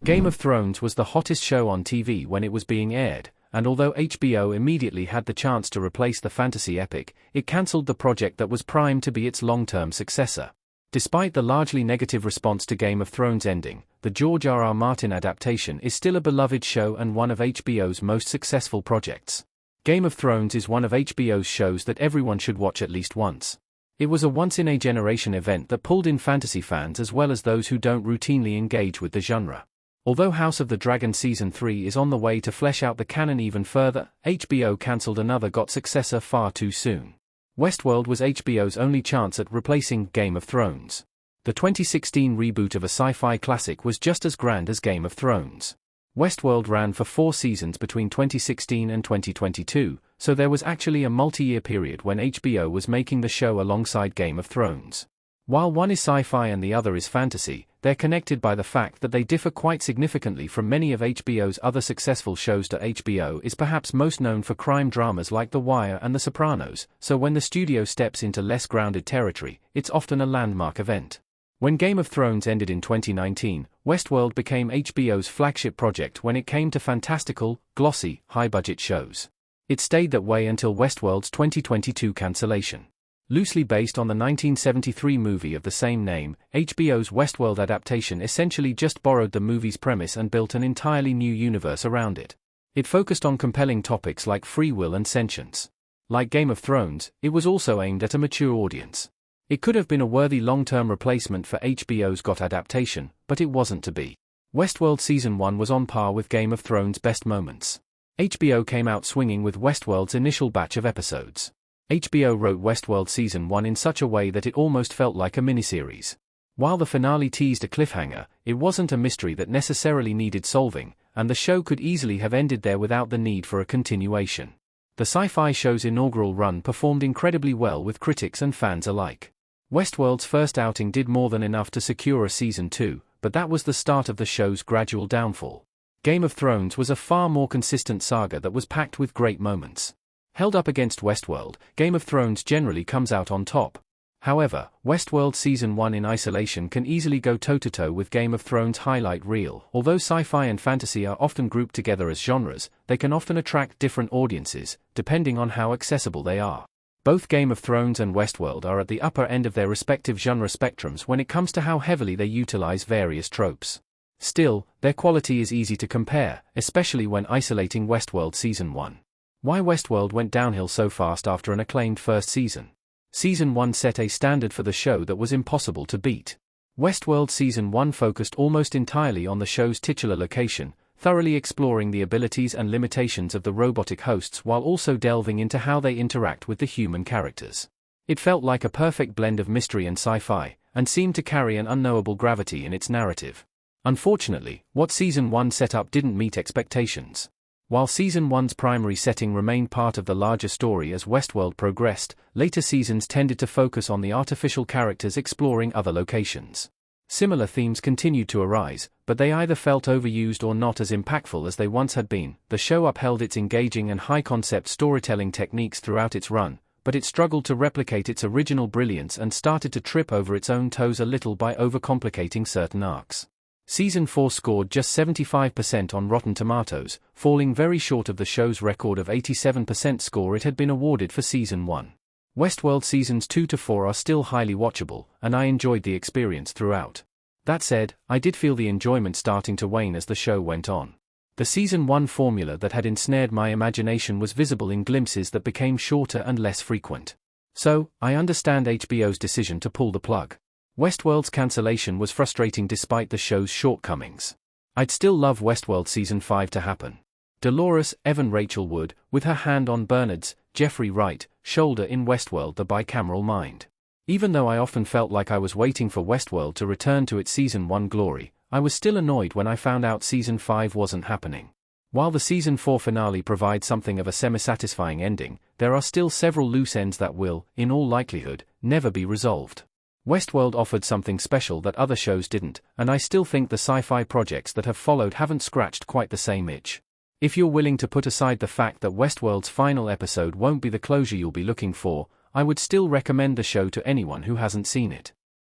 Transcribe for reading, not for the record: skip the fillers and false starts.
Game of Thrones was the hottest show on TV when it was being aired, and although HBO immediately had the chance to replace the fantasy epic, it cancelled the project that was primed to be its long-term successor. Despite the largely negative response to Game of Thrones ending, the George R.R. Martin adaptation is still a beloved show and one of HBO's most successful projects. Game of Thrones is one of HBO's shows that everyone should watch at least once. It was a once-in-a-generation event that pulled in fantasy fans as well as those who don't routinely engage with the genre. Although House of the Dragon Season 3 is on the way to flesh out the canon even further, HBO cancelled another GOT successor far too soon. Westworld was HBO's only chance at replacing Game of Thrones. The 2016 reboot of a sci-fi classic was just as grand as Game of Thrones. Westworld ran for 4 seasons between 2016 and 2022, so there was actually a multi-year period when HBO was making the show alongside Game of Thrones. While one is sci-fi and the other is fantasy, they're connected by the fact that they differ quite significantly from many of HBO's other successful shows. HBO is perhaps most known for crime dramas like The Wire and The Sopranos, so when the studio steps into less grounded territory, it's often a landmark event. When Game of Thrones ended in 2019, Westworld became HBO's flagship project when it came to fantastical, glossy, high-budget shows. It stayed that way until Westworld's 2022 cancellation. Loosely based on the 1973 movie of the same name, HBO's Westworld adaptation essentially just borrowed the movie's premise and built an entirely new universe around it. It focused on compelling topics like free will and sentience. Like Game of Thrones, it was also aimed at a mature audience. It could have been a worthy long-term replacement for HBO's GOT adaptation, but it wasn't to be. Westworld Season 1 was on par with Game of Thrones' best moments. HBO came out swinging with Westworld's initial batch of episodes. HBO wrote Westworld Season 1 in such a way that it almost felt like a miniseries. While the finale teased a cliffhanger, it wasn't a mystery that necessarily needed solving, and the show could easily have ended there without the need for a continuation. The sci-fi show's inaugural run performed incredibly well with critics and fans alike. Westworld's first outing did more than enough to secure a Season 2, but that was the start of the show's gradual downfall. Game of Thrones was a far more consistent saga that was packed with great moments. Held up against Westworld, Game of Thrones generally comes out on top. However, Westworld Season 1 in isolation can easily go toe-to-toe with Game of Thrones' highlight reel. Although sci-fi and fantasy are often grouped together as genres, they can often attract different audiences, depending on how accessible they are. Both Game of Thrones and Westworld are at the upper end of their respective genre spectrums when it comes to how heavily they utilize various tropes. Still, their quality is easy to compare, especially when isolating Westworld Season 1. Why Westworld went downhill so fast after an acclaimed first season? Season 1 set a standard for the show that was impossible to beat. Westworld Season 1 focused almost entirely on the show's titular location, thoroughly exploring the abilities and limitations of the robotic hosts while also delving into how they interact with the human characters. It felt like a perfect blend of mystery and sci-fi, and seemed to carry an unknowable gravity in its narrative. Unfortunately, what Season 1 set up didn't meet expectations. While Season 1's primary setting remained part of the larger story as Westworld progressed, later seasons tended to focus on the artificial characters exploring other locations. Similar themes continued to arise, but they either felt overused or not as impactful as they once had been. The show upheld its engaging and high-concept storytelling techniques throughout its run, but it struggled to replicate its original brilliance and started to trip over its own toes a little by overcomplicating certain arcs. Season 4 scored just 75% on Rotten Tomatoes, falling very short of the show's record of 87% score it had been awarded for Season 1. Westworld Seasons 2 to 4 are still highly watchable, and I enjoyed the experience throughout. That said, I did feel the enjoyment starting to wane as the show went on. The Season 1 formula that had ensnared my imagination was visible in glimpses that became shorter and less frequent. So, I understand HBO's decision to pull the plug. Westworld's cancellation was frustrating despite the show's shortcomings. I'd still love Westworld Season 5 to happen. Dolores Evan Rachel Wood, with her hand on Bernard's, Jeffrey Wright, shoulder in Westworld the bicameral mind. Even though I often felt like I was waiting for Westworld to return to its Season 1 glory, I was still annoyed when I found out Season 5 wasn't happening. While the Season 4 finale provides something of a semi-satisfying ending, there are still several loose ends that will, in all likelihood, never be resolved. Westworld offered something special that other shows didn't, and I still think the sci-fi projects that have followed haven't scratched quite the same itch. If you're willing to put aside the fact that Westworld's final episode won't be the closure you'll be looking for, I would still recommend the show to anyone who hasn't seen it.